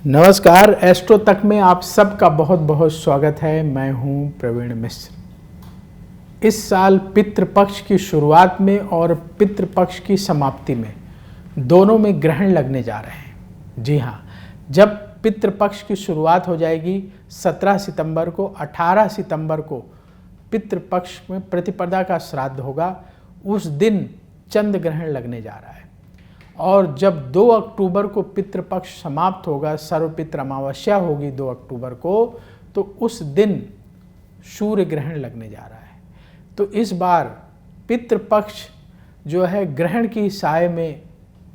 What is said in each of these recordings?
नमस्कार, एस्ट्रो तक में आप सबका बहुत बहुत स्वागत है। मैं हूं प्रवीण मिश्र। इस साल पितृपक्ष की शुरुआत में और पितृपक्ष की समाप्ति में दोनों में ग्रहण लगने जा रहे हैं। जी हां, जब पितृपक्ष की शुरुआत हो जाएगी 17 सितंबर को, 18 सितंबर को पितृपक्ष में प्रतिपदा का श्राद्ध होगा। उस दिन चंद्र ग्रहण लगने जा रहा है और जब 2 अक्टूबर को पितृपक्ष समाप्त होगा, सर्वपितृ अमावस्या होगी 2 अक्टूबर को, तो उस दिन सूर्य ग्रहण लगने जा रहा है। तो इस बार पितृपक्ष जो है ग्रहण की साए में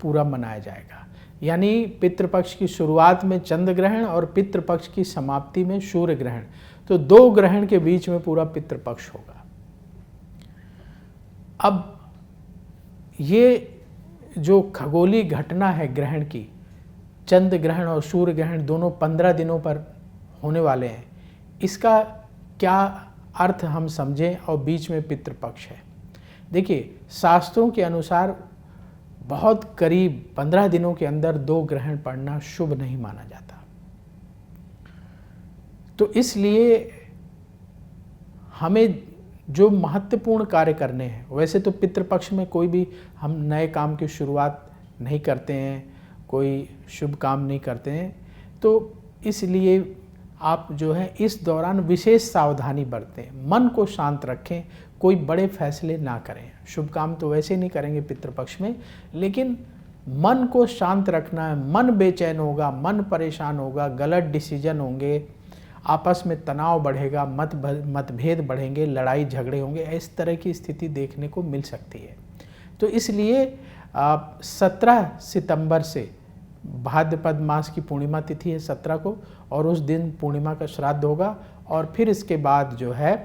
पूरा मनाया जाएगा। यानी पितृपक्ष की शुरुआत में चंद्र ग्रहण और पितृपक्ष की समाप्ति में सूर्य ग्रहण, तो 2 ग्रहण के बीच में पूरा पितृपक्ष होगा। अब ये जो खगोलीय घटना है ग्रहण की, चंद्र ग्रहण और सूर्य ग्रहण दोनों 15 दिनों पर होने वाले हैं, इसका क्या अर्थ हम समझें और बीच में पितृपक्ष है। देखिए, शास्त्रों के अनुसार बहुत करीब 15 दिनों के अंदर 2 ग्रहण पड़ना शुभ नहीं माना जाता। तो इसलिए हमें जो महत्वपूर्ण कार्य करने हैं, वैसे तो पितृपक्ष में कोई भी हम नए काम की शुरुआत नहीं करते हैं, कोई शुभ काम नहीं करते हैं, तो इसलिए आप जो है इस दौरान विशेष सावधानी बरतें, मन को शांत रखें, कोई बड़े फैसले ना करें। शुभ काम तो वैसे नहीं करेंगे पितृपक्ष में, लेकिन मन को शांत रखना है। मन बेचैन होगा, मन परेशान होगा, गलत डिसीजन होंगे, आपस में तनाव बढ़ेगा, मतभेद बढ़ेंगे, लड़ाई झगड़े होंगे, इस तरह की स्थिति देखने को मिल सकती है। तो इसलिए 17 सितंबर से भाद्रपद मास की पूर्णिमा तिथि है 17 को, और उस दिन पूर्णिमा का श्राद्ध होगा। और फिर इसके बाद जो है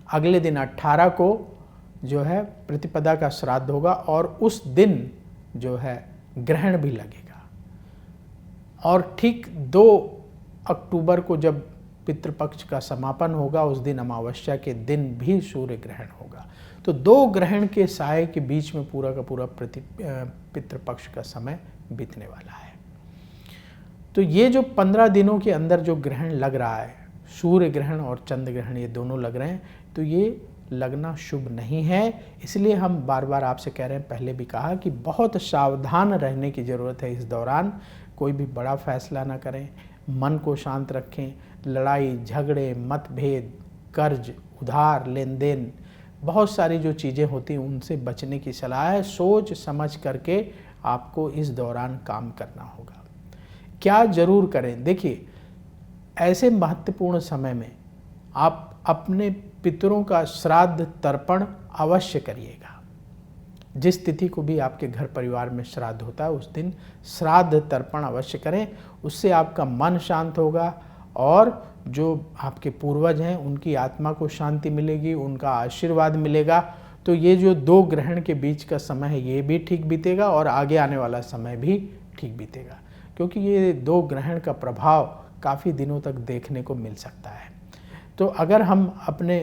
अगले दिन 18 को जो है प्रतिपदा का श्राद्ध होगा और उस दिन जो है ग्रहण भी लगेगा। और ठीक 2 अक्टूबर को जब पितृपक्ष का समापन होगा, उस दिन अमावस्या के दिन भी सूर्य ग्रहण होगा। तो 2 ग्रहण के साए के बीच में पूरा का पूरा पितृपक्ष का समय बीतने वाला है। तो ये जो 15 दिनों के अंदर जो ग्रहण लग रहा है, सूर्य ग्रहण और चंद्र ग्रहण, ये दोनों लग रहे हैं, तो ये लगना शुभ नहीं है। इसलिए हम बार बार आपसे कह रहे हैं, पहले भी कहा कि बहुत सावधान रहने की ज़रूरत है। इस दौरान कोई भी बड़ा फैसला ना करें, मन को शांत रखें। लड़ाई झगड़े, मतभेद, कर्ज, उधार, लेन देन, बहुत सारी जो चीज़ें होती हैं उनसे बचने की सलाह है। सोच समझ करके आपको इस दौरान काम करना होगा। क्या ज़रूर करें, देखिए ऐसे महत्वपूर्ण समय में आप अपने पितरों का श्राद्ध तर्पण अवश्य करिएगा। जिस तिथि को भी आपके घर परिवार में श्राद्ध होता है, उस दिन श्राद्ध तर्पण अवश्य करें। उससे आपका मन शांत होगा और जो आपके पूर्वज हैं उनकी आत्मा को शांति मिलेगी, उनका आशीर्वाद मिलेगा। तो ये जो 2 ग्रहण के बीच का समय है, ये भी ठीक बीतेगा और आगे आने वाला समय भी ठीक बीतेगा, क्योंकि ये 2 ग्रहण का प्रभाव काफ़ी दिनों तक देखने को मिल सकता है। तो अगर हम अपने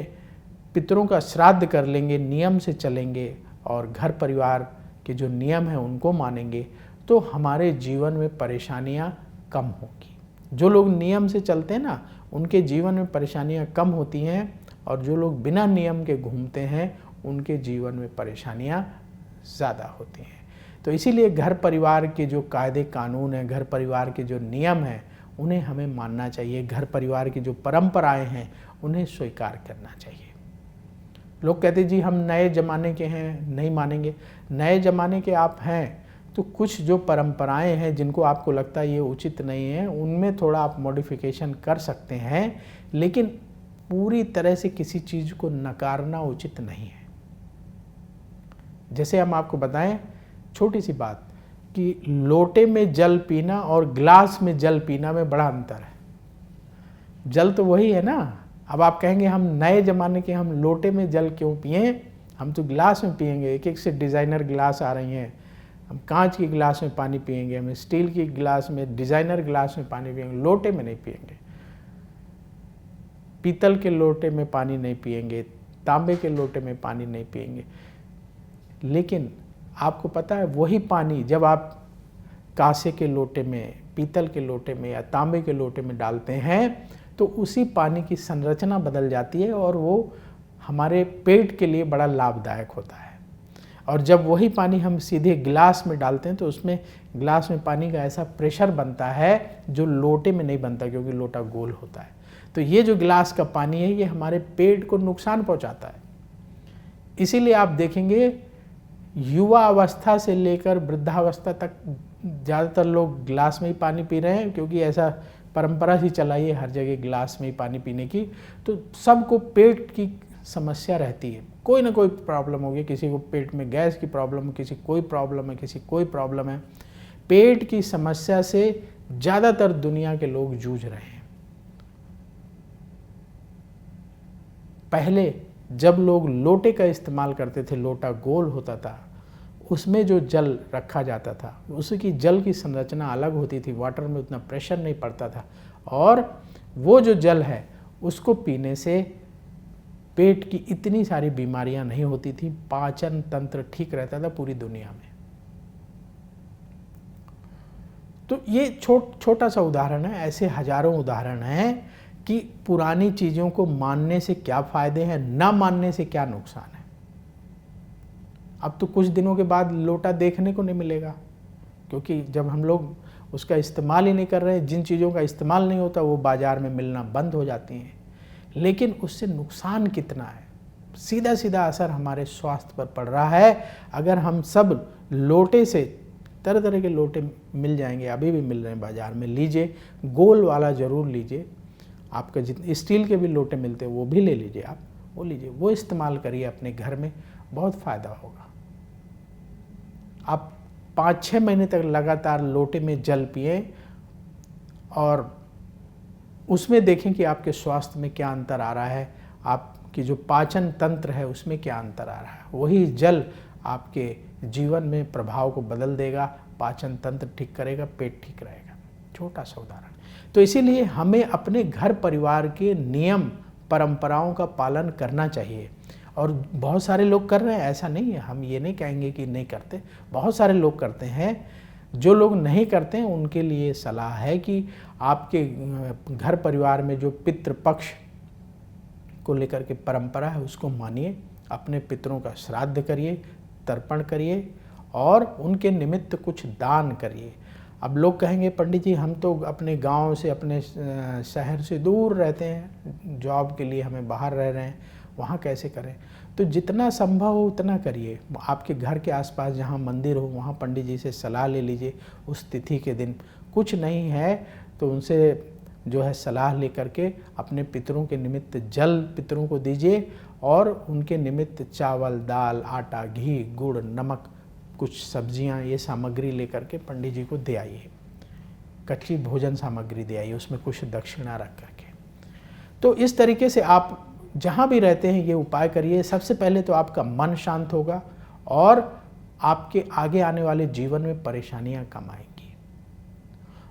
पितरों का श्राद्ध कर लेंगे, नियम से चलेंगे और घर परिवार के जो नियम हैं उनको मानेंगे, तो हमारे जीवन में परेशानियां कम होगी। जो लोग नियम से चलते हैं ना, उनके जीवन में परेशानियां कम होती हैं, और जो लोग बिना नियम के घूमते हैं उनके जीवन में परेशानियां ज़्यादा होती हैं। तो इसीलिए घर परिवार के जो कायदे कानून हैं, घर परिवार के जो नियम हैं, उन्हें हमें मानना चाहिए। घर परिवार की जो परंपराएँ हैं उन्हें स्वीकार करना चाहिए। लोग कहते जी हम नए ज़माने के हैं, नहीं मानेंगे। नए ज़माने के आप हैं तो कुछ जो परंपराएं हैं जिनको आपको लगता है ये उचित नहीं है, उनमें थोड़ा आप मॉडिफिकेशन कर सकते हैं, लेकिन पूरी तरह से किसी चीज़ को नकारना उचित नहीं है। जैसे हम आपको बताएं छोटी सी बात कि लोटे में जल पीना और ग्लास में जल पीना में बड़ा अंतर है। जल तो वही है ना। अब आप कहेंगे हम नए ज़माने के, हम लोटे में जल क्यों पिएं, हम तो गिलास में पिएंगे। एक एक से डिज़ाइनर गिलास आ रही हैं, हम कांच की गिलास में पानी पिएंगे, हम स्टील की गिलास में, डिज़ाइनर गिलास में पानी पिएंगे, लोटे में नहीं पिएंगे। पीतल के लोटे में पानी नहीं पिएंगे, तांबे के लोटे में पानी नहीं पिएंगे। लेकिन आपको पता है वही पानी जब आप कांसे के लोटे में पीतल के लोटे में या तांबे के लोटे में डालते हैं तो उसी पानी की संरचना बदल जाती है और वो हमारे पेट के लिए बड़ा लाभदायक होता है। और जब वही पानी हम सीधे गिलास में डालते हैं तो उसमें गिलास में पानी का ऐसा प्रेशर बनता है जो लोटे में नहीं बनता, क्योंकि लोटा गोल होता है। तो ये जो गिलास का पानी है ये हमारे पेट को नुकसान पहुंचाता है। इसीलिए आप देखेंगे युवा अवस्था से लेकर वृद्धावस्था तक ज़्यादातर लोग गिलास में ही पानी पी रहे हैं, क्योंकि ऐसा परंपरा ही चलाई है हर जगह गिलास में ही पानी पीने की। तो सबको पेट की समस्या रहती है, कोई ना कोई प्रॉब्लम होगी, किसी को पेट में गैस की प्रॉब्लम, किसी कोई प्रॉब्लम है, किसी कोई प्रॉब्लम है। पेट की समस्या से ज़्यादातर दुनिया के लोग जूझ रहे हैं। पहले जब लोग लोटे का इस्तेमाल करते थे, लोटा गोल होता था, उसमें जो जल रखा जाता था उसकी जल की संरचना अलग होती थी, वाटर में उतना प्रेशर नहीं पड़ता था, और वो जो जल है उसको पीने से पेट की इतनी सारी बीमारियां नहीं होती थी, पाचन तंत्र ठीक रहता था पूरी दुनिया में। तो ये छोटा सा उदाहरण है, ऐसे हजारों उदाहरण हैं कि पुरानी चीज़ों को मानने से क्या फ़ायदे हैं, ना मानने से क्या नुकसान है। अब तो कुछ दिनों के बाद लोटा देखने को नहीं मिलेगा, क्योंकि जब हम लोग उसका इस्तेमाल ही नहीं कर रहे हैं, जिन चीज़ों का इस्तेमाल नहीं होता वो बाज़ार में मिलना बंद हो जाती हैं। लेकिन उससे नुकसान कितना है, सीधा सीधा असर हमारे स्वास्थ्य पर पड़ रहा है। अगर हम सब लोटे से, तरह तरह के लोटे मिल जाएंगे, अभी भी मिल रहे हैं बाज़ार में, लीजिए, गोल वाला ज़रूर लीजिए, आपका जितने स्टील के भी लोटे मिलते हैं वो भी ले लीजिए, आप वो लीजिए, वो इस्तेमाल करिए अपने घर में, बहुत फ़ायदा होगा। आप 5-6 महीने तक लगातार लोटे में जल पिए और उसमें देखें कि आपके स्वास्थ्य में क्या अंतर आ रहा है, आपकी जो पाचन तंत्र है उसमें क्या अंतर आ रहा है। वही जल आपके जीवन में प्रभाव को बदल देगा, पाचन तंत्र ठीक करेगा, पेट ठीक रहेगा। छोटा सा उदाहरण। तो इसीलिए हमें अपने घर परिवार के नियम परंपराओं का पालन करना चाहिए, और बहुत सारे लोग कर रहे हैं, ऐसा नहीं है, हम ये नहीं कहेंगे कि नहीं करते, बहुत सारे लोग करते हैं। जो लोग नहीं करते हैं उनके लिए सलाह है कि आपके घर परिवार में जो पितृपक्ष को लेकर के परंपरा है उसको मानिए, अपने पितरों का श्राद्ध करिए, तर्पण करिए और उनके निमित्त कुछ दान करिए। अब लोग कहेंगे पंडित जी हम तो अपने गांव से, अपने शहर से दूर रहते हैं, जॉब के लिए हमें बाहर रह रहे हैं, वहाँ कैसे करें? तो जितना संभव हो उतना करिए। आपके घर के आसपास जहाँ मंदिर हो वहाँ पंडित जी से सलाह ले लीजिए उस तिथि के दिन। कुछ नहीं है तो उनसे जो है सलाह लेकर के अपने पितरों के निमित्त जल पितरों को दीजिए, और उनके निमित्त चावल, दाल, आटा, घी, गुड़, नमक, कुछ सब्जियां, ये सामग्री लेकर के पंडित जी को दे आइए। कच्ची भोजन सामग्री दे आइए, उसमें कुछ दक्षिणा रख करके। तो इस तरीके से आप जहाँ भी रहते हैं ये उपाय करिए। सबसे पहले तो आपका मन शांत होगा और आपके आगे आने वाले जीवन में परेशानियां कम आएंगी।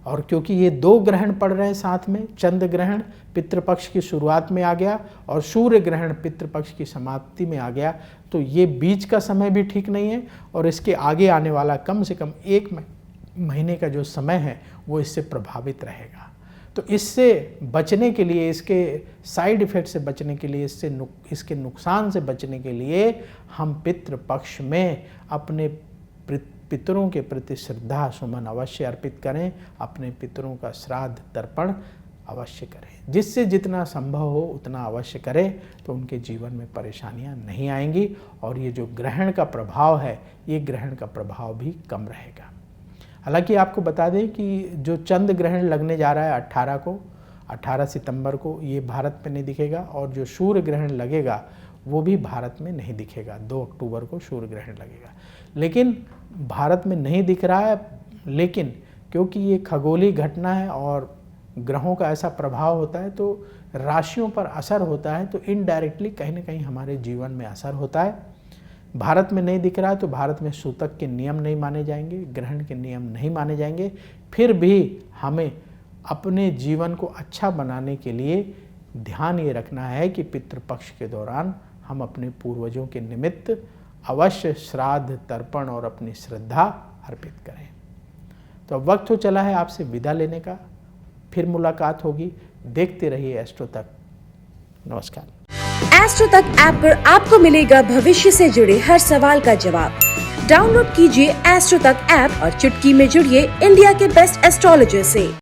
और क्योंकि ये 2 ग्रहण पड़ रहे हैं साथ में, चंद्र ग्रहण पितृपक्ष की शुरुआत में आ गया और सूर्य ग्रहण पितृपक्ष की समाप्ति में आ गया, तो ये बीच का समय भी ठीक नहीं है, और इसके आगे आने वाला कम से कम 1 महीने का जो समय है वो इससे प्रभावित रहेगा। तो इससे बचने के लिए, इसके साइड इफ़ेक्ट से बचने के लिए, इसके नुकसान से बचने के लिए हम पितृपक्ष में अपने पितरों के प्रति श्रद्धा सुमन अवश्य अर्पित करें, अपने पितरों का श्राद्ध तर्पण अवश्य करें। जिससे जितना संभव हो उतना अवश्य करें, तो उनके जीवन में परेशानियां नहीं आएंगी और ये जो ग्रहण का प्रभाव है, ये ग्रहण का प्रभाव भी कम रहेगा। हालांकि आपको बता दें कि जो चंद्र ग्रहण लगने जा रहा है 18 सितंबर को, ये भारत में नहीं दिखेगा, और जो सूर्य ग्रहण लगेगा वो भी भारत में नहीं दिखेगा। 2 अक्टूबर को सूर्य ग्रहण लगेगा, लेकिन भारत में नहीं दिख रहा है। लेकिन क्योंकि ये खगोलीय घटना है और ग्रहों का ऐसा प्रभाव होता है, तो राशियों पर असर होता है, तो इनडायरेक्टली कहीं ना कहीं हमारे जीवन में असर होता है। भारत में नहीं दिख रहा है तो भारत में सूतक के नियम नहीं माने जाएंगे, ग्रहण के नियम नहीं माने जाएंगे। फिर भी हमें अपने जीवन को अच्छा बनाने के लिए ध्यान ये रखना है कि पितृपक्ष के दौरान हम अपने पूर्वजों के निमित्त अवश्य श्राद्ध, तर्पण और अपनी श्रद्धा अर्पित करें। तो अब वक्त हो चला है आपसे विदा लेने का। फिर मुलाकात होगी। देखते रहिए एस्ट्रो तक। नमस्कार। एस्ट्रो तक ऐप पर आपको मिलेगा भविष्य से जुड़े हर सवाल का जवाब। डाउनलोड कीजिए एस्ट्रो तक ऐप और चुटकी में जुड़िए इंडिया के बेस्ट एस्ट्रोलॉजर से।